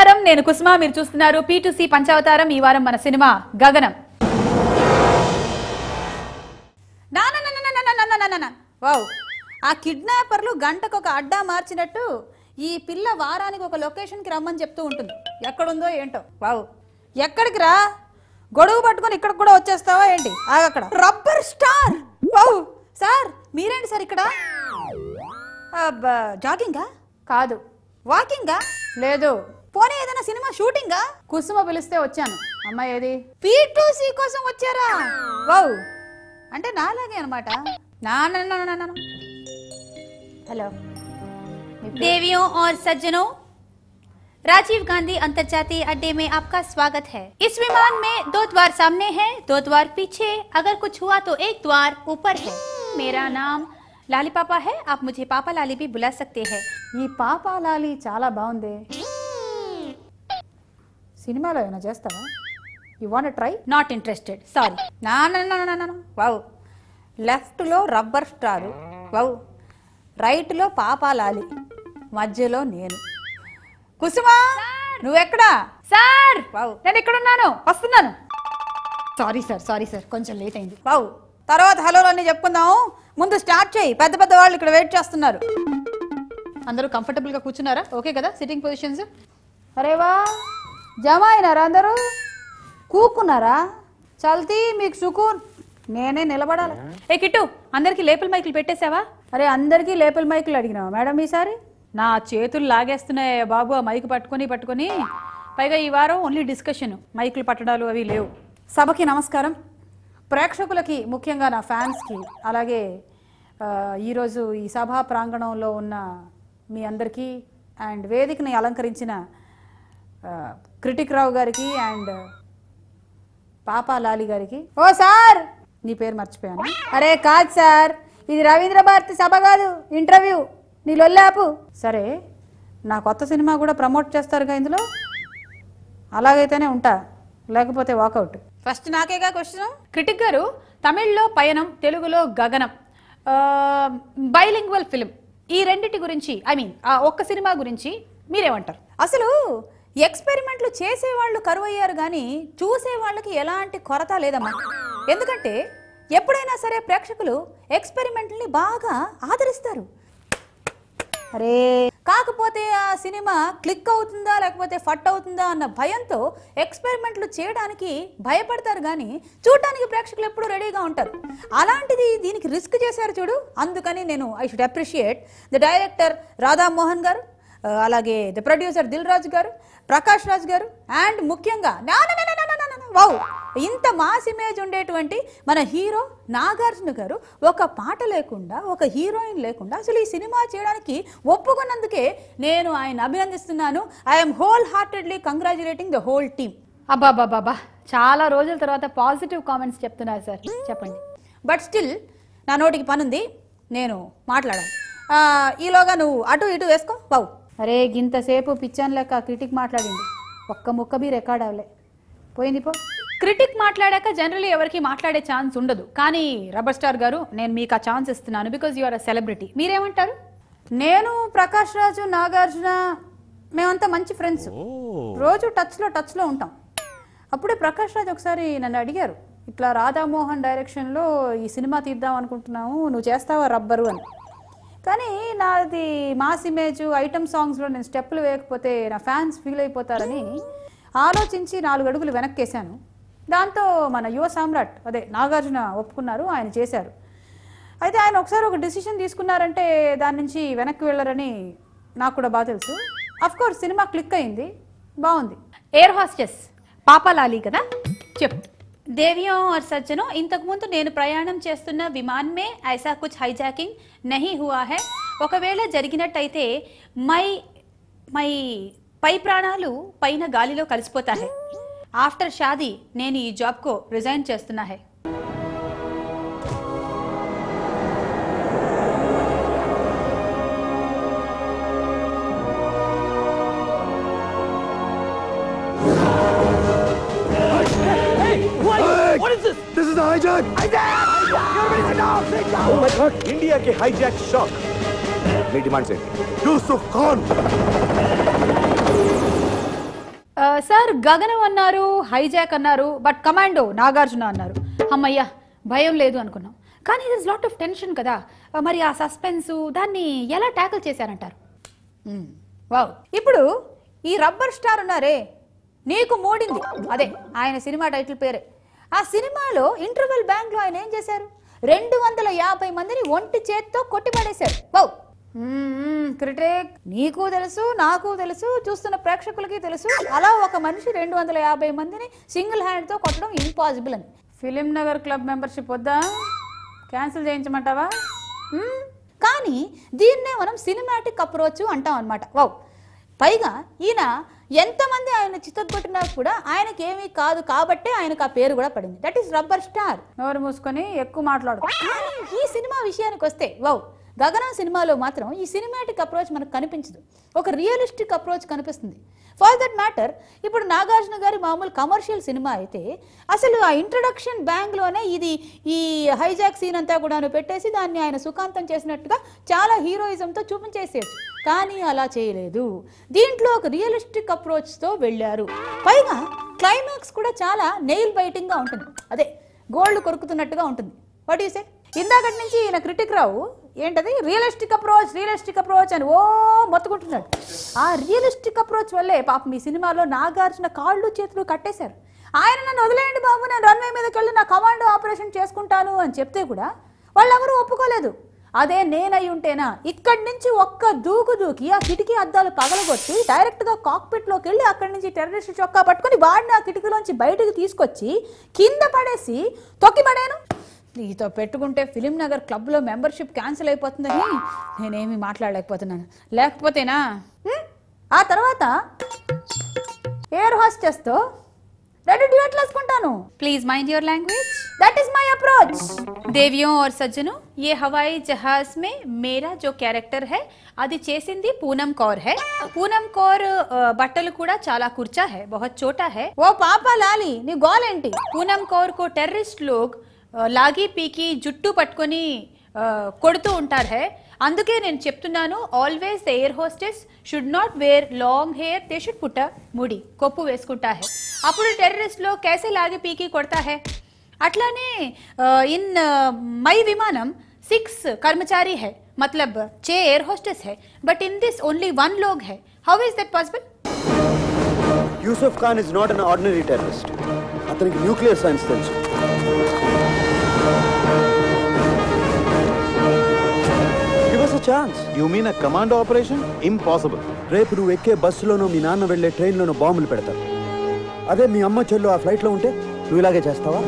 నమస్కారం నేను కుసుమ మీరు చూస్తున్నారు P2C పంచావతారం ఈ వారం మన సినిమా గగనం వావ్ ఆ కిడ్నాపర్లు గంటకు ఒక అడ్డా మార్చినట్టు ఈ పిల్ల వారానికి ఒక లొకేషన్ కి రమ్మని చెప్తూ ఉంటుంది ఎక్కడ ఉందో ఏంటో వావ్ ఎక్కడికి రా గొడుగు పట్టుకొని ఇక్కడ కూడా వచ్చేస్తావా ఏంటి అక్కడ రబ్బర్ స్టార్ వావ్ సార్ మీరేంటి సార్ ఇక్కడ జాగింగా కాదు వాకింగా లేదు పోనీ ఏదైనా సినిమా షూటింగా కుసుమ పిలిస్తే వచ్చాను అమ్మాయి ఏది P2C కోసం వచ్చారా వావ్ అంటే నాలాగే అన్నమాట हेलो देवियों और सज्जनों राजीव गांधी अंतर्राष्ट्रीय अड्डे में आपका स्वागत है। इस विमान में 2 द्वार सामने है, 2 द्वार पीछे, अगर कुछ हुआ तो 1 द्वार ऊपर है। मेरा नाम लाली पापा है, आप मुझे पापा लाली भी बुला सकते हैं। ఈ పాపా లాలి చాలా బాగుంది సినిమాలో ఏమైనా చేస్తావా you want try not interested sorry wow left లో రబ్బర్ స్టార్ వావ్ రైట్ లో పాపా లాలి మధ్యలో నేను కుసుమా నువ్వెక్కడా సార్ వావ్ నేను ఇక్కడ ఉన్నాను వస్తున్నాను సారీ సార్ కొంచెం లేట్ అయింది వావ్ తర్వాత హలో అన్ని చెప్పుకుందాం ముందు స్టార్ట్ చేయి పెద్ద పెద్ద వాళ్ళు ఇక్కడ వెయిట్ చేస్తున్నారు అందరూ కంఫర్టబుల్ గా కూర్చున్నారా ఓకే కదా సిట్టింగ్ పొజిషన్స్ అరే వా జమ అయినారా అందరూ కూకున్నారా చల్తీ మీకు సుకూన్ నేనే నిలబడాలి ఏ కిట్టు అందరికి లేపల్ మైకులు పెట్టేశావా అరే అందరికీ లేపల్ మైకులు అడిగినావా మేడం ఈసారి నా చేతులు లాగేస్తున్నాయి బాబు ఆ మైకు పట్టుకొని పైగా ఈ వారం ఓన్లీ డిస్కషన్ మైకులు పట్టడాలు అవి లేవు సభకి నమస్కారం ప్రేక్షకులకి ముఖ్యంగా నా ఫ్యాన్స్కి అలాగే ఈరోజు ఈ సభా ప్రాంగణంలో ఉన్న మీ అందరికీ అండ్ వేదికని అలంకరించిన క్రిటిక్ రావు గారికి అండ్ పాపా లాలి గారికి ఓ సార్ నీ పేరు మర్చిపోయాను అరే కాదు సార్ ఇది రవీంద్ర భారతి సభ కాదు ఇంటర్వ్యూ నీ లొల్లాపు సరే నా కొత్త సినిమా కూడా ప్రమోట్ చేస్తారుగా ఇందులో అలాగైతేనే ఉంటా లేకపోతే వాకౌట్ ఫస్ట్ నాకేగా క్వశ్చన్ క్రిటిక్ గారు తమిళ్లో పయనం తెలుగులో గగనం బైలింగ్వల్ ఫిల్మ్ ఈ రెండిటి గురించి ఐ మీన్ ఆ ఒక్క సినిమా గురించి మీరేమంటారు అసలు ఎక్స్పెరిమెంట్లు చేసేవాళ్ళు కరువయ్యారు కానీ చూసే వాళ్ళకి ఎలాంటి కొరత లేదమ్మా ఎందుకంటే ఎప్పుడైనా సరే ప్రేక్షకులు ఎక్స్పెరిమెంట్ని బాగా ఆదరిస్తారు అరే కాకపోతే ఆ సినిమా క్లిక్ అవుతుందా లేకపోతే ఫట్ అవుతుందా అన్న భయంతో ఎక్స్పెరిమెంట్లు చేయడానికి భయపడతారు కానీ చూడటానికి ప్రేక్షకులు ఎప్పుడూ రెడీగా ఉంటారు అలాంటిది దీనికి రిస్క్ చేశారు చూడు అందుకని నేను I should appreciate the director Radha Mohan గారు అలాగే ద ప్రొడ్యూసర్ దిల్ రాజు గారు ప్రకాష్ రాజ్ గారు అండ్ ముఖ్యంగా వావ్ ఇంత మాస్ ఇమేజ్ ఉండేటువంటి మన హీరో నాగార్జున గారు ఒక పాట లేకుండా ఒక హీరోయిన్ లేకుండా అసలు ఈ సినిమా చేయడానికి ఒప్పుకున్నందుకే నేను ఆయన అభినందిస్తున్నాను I'm whole heartedly congratulating the whole team అబ్బాబాబా చాలా రోజుల తర్వాత పాజిటివ్ కామెంట్స్ చెప్తున్నారు సార్ చెప్పండి బట్ స్టిల్ నా నోటికి పనుంది నేను మాట్లాడాలి ఈలోగా నువ్వు అటు ఇటు వేసుకో వావ్ అరే గింతసేపు పిచ్చాన్ లెక్క క్రిటిక్ మాట్లాడింది ఒక్క ముక్క బీ రికార్డ్ అవ్వలే పోయింది పో క్రిటిక్ మాట్లాడాక జనరల్లీ ఎవరికి మాట్లాడే ఛాన్స్ ఉండదు కానీ రబ్బర్ స్టార్ గారు నేను మీకు ఆ ఛాన్స్ ఇస్తున్నాను because you are a celebrity మీరేమంటారు నేను ప్రకాష్ రాజు నాగార్జున మేమంతా మంచి ఫ్రెండ్స్ రోజు టచ్లో ఉంటాం అప్పుడే ప్రకాష్ రాజు ఒకసారి నన్ను అడిగారు ఇట్లా రాధామోహన్ డైరెక్షన్లో ఈ సినిమా తీద్దాం అనుకుంటున్నాము నువ్వు చేస్తావా రబ్బరు అని కానీ నాది మాస్ ఇమేజ్ ఐటమ్ సాంగ్స్లో నేను స్టెప్పులు వేయకపోతే నా ఫ్యాన్స్ ఫీల్ అయిపోతారని ఆలోచించి 4 అడుగులు వెనక్కేశాను దాంతో మన యువ సామ్రాట్ అదే నాగార్జున ఒప్పుకున్నారు ఆయన చేశారు అయితే ఆయన ఒకసారి ఒక డిసిషన్ తీసుకున్నారంటే దాని నుంచి వెనక్కి వెళ్ళరని నాకు కూడా బాగా తెలుసు అఫ్ కోర్స్ సినిమా క్లిక్ అయింది బాగుంది ఎయిర్ హోస్టెస్ పాపా లాలి కదా చెప్పు देवियों और सज्जनों इंतक मुंदु నేను ప్రయాణం చేస్తున్న విమాన్ మే ऐसा कुछ हाईजैकिंग नहीं हुआ है ఒకవేళ జరిగినట్టయితే మై పై ప్రాణాలు పైన గాలిలో కలిసిపోతా है ఆఫ్టర్ షాదీ నేను ఈ జాబ్ को రిజైన్ చేస్తున్నా है What is this? This is a hijack! Hijack! You're sit down! Sit down! Oh my God! India के hijack shock. मेरी डिमांड से यूसुफ खान సార్ గగనం అన్నారు, హైజాక్ అన్నారు, బట్ కమాండో నాగార్జున అన్నారు. అమ్మయ్యా భయం లేదు అనుకున్నాం. కానీ దిస్ లాట్ ఆఫ్ టెన్షన్ కదా. మరి ఆ సస్పెన్స్ దాన్ని ఎలా ట్యాకిల్ చేశారంటారు? వావ్. ఇప్పుడు ఈ రబ్బర్ స్టార్ ఉన్నారే, నీకు మూడింది, అదే ఆయన సినిమా టైటిల్ పేరే. ఆ సినిమాలో ఇంటర్వెల్ బ్యాంక్ లో ఆయన ఏం చేశారు? 250 మందిని ఒంటి చేత్తో కొట్టిపడేశారు. వావ్. క్రిటిక్, నీకు తెలుసు, నాకు తెలుసు, చూస్తున్న ప్రేక్షకులకి తెలుసు, అలా ఒక మనిషి 250 మందిని సింగిల్ హ్యాండ్ తో కొట్టడం ఇంపాసిబుల్ అని. ఫిలిం నగర్ క్లబ్ మెంబర్షిప్ వద్దా, క్యాన్సిల్ చేయించమంటావా? కానీ దీన్నే మనం సినిమాటిక్ అప్రోచ్ అంటాం అనమాట. వావ్. పైగా ఈయన ఎంతమంది ఆయన చిత్తగొట్టినా కూడా ఆయనకి ఏమీ కాదు కాబట్టే ఆయనకు ఆ పేరు కూడా పడింది. That is rubber star. నోరు మూసుకొని ఎక్కువ మాట్లాడు. ఈ సినిమా విషయానికి వస్తే వావ్, గగనం సినిమాలో మాత్రం ఈ సినిమాటిక్ అప్రోచ్ మనకు కనిపించదు, ఒక రియలిస్టిక్ అప్రోచ్ కనిపిస్తుంది. ఫర్ దట్ మ్యాటర్ ఇప్పుడు నాగార్జున గారి మామూలు కమర్షియల్ సినిమా అయితే అసలు ఆ ఇంట్రడక్షన్ బ్యాంగ్లోనే ఇది ఈ హైజాక్ సీన్ అంతా కూడా పెట్టేసి దాన్ని ఆయన సుఖాంతం చేసినట్టుగా చాలా హీరోయిజంతో చూపించేసేయచ్చు. కానీ అలా చేయలేదు, దీంట్లో ఒక రియలిస్టిక్ అప్రోచ్తో వెళ్ళారు. పైగా క్లైమాక్స్ కూడా చాలా నెయిల్ బైటింగ్గా ఉంటుంది, అదే గోల్డ్ కొరుకుతున్నట్టుగా ఉంటుంది. What you say? ఇందాకటి నుంచి ఈయన క్రిటిక్ రావు ఏంటది రియలిస్టిక్ అప్రోచ్ అని ఓ మొత్తుకుంటున్నాడు. ఆ రియలిస్టిక్ అప్రోచ్ వల్లే పాపం ఈ సినిమాలో నాగార్జున కాళ్ళు చేతులు కట్టేశారు. ఆయన నన్ను వదిలేయండి బాబు, నేను రన్వే మీదకి వెళ్ళి నా కమాండో ఆపరేషన్ చేసుకుంటాను అని చెప్తే కూడా వాళ్ళెవరూ ఒప్పుకోలేదు. అదే నేనై ఉంటేనా ఇక్కడి నుంచి ఒక్క దూకి ఆ కిటికీ అద్దాలు పగలగొట్టి డైరెక్ట్గా కాక్పిట్లోకి వెళ్ళి అక్కడి నుంచి టెర్రరిస్ట్ చొక్కా పట్టుకొని వాడిని ఆ కిటికీలోంచి బయటకు తీసుకొచ్చి కింద పడేసి తొక్కి పడాను. నీతో పెట్టుకుంటే ఫిలిం నగర్ క్లబ్లో మెంబర్షిప్ క్యాన్సిల్ అయిపోతుందని నేనేమి మాట్లాడలేకపోతున్నాను. లేకపోతేనా ఆ తర్వాత ఎయిర్ హోస్టెస్తో 2 డ్యూయెట్లు వేసుకుంటాను. Please mind your language. That is my approach. देवियों और सज्जनों, ये हवाई जहाज में मेरा जो कैरेक्टर है అది చేసింది పూనం కౌర్ है. పూనం కౌర్ బట్టలు కూడా చాలా కుర్చా है, बहुत छोटा है. ఓ పాప లాలి, నీ గోలేంటి? పూనం కౌర్ को टेररिस्ट लोग లాగి పీకి జుట్టు పట్టుకొని కొడుతూ ఉంటారు है. అందుకే నేను చెప్తున్నాను, always the air hostess should not wear long hair, they should put ముడి కొప్పు వేసుకుంటా है. అప్పుడు టెర్రరిస్ట్ లో कैसे లాగి పీకి కొడతా है. అట్లానే ఇన్ మై విమానం 6 कर्मचारी है, मतलब 6 एयर होस्टेस है, बट इन दिस ओनली 1 लोग है. How is that possible? Yusuf Khan is not an ordinary terrorist. అతనికి న్యూక్లియర్ సైన్స్ తెలుసు. Give us a chance. You mean a commando operation? Impossible. రేపు నువ్వు ఎక్కే బస్సులోనో మీ నాన్న వెళ్లే ట్రైన్లోనో బాంబులు పెడతారు. అదే మీ అమ్మ చెల్లు ఆ ఫ్లైట్లో ఉంటే నువ్వు ఇలాగే చేస్తావా?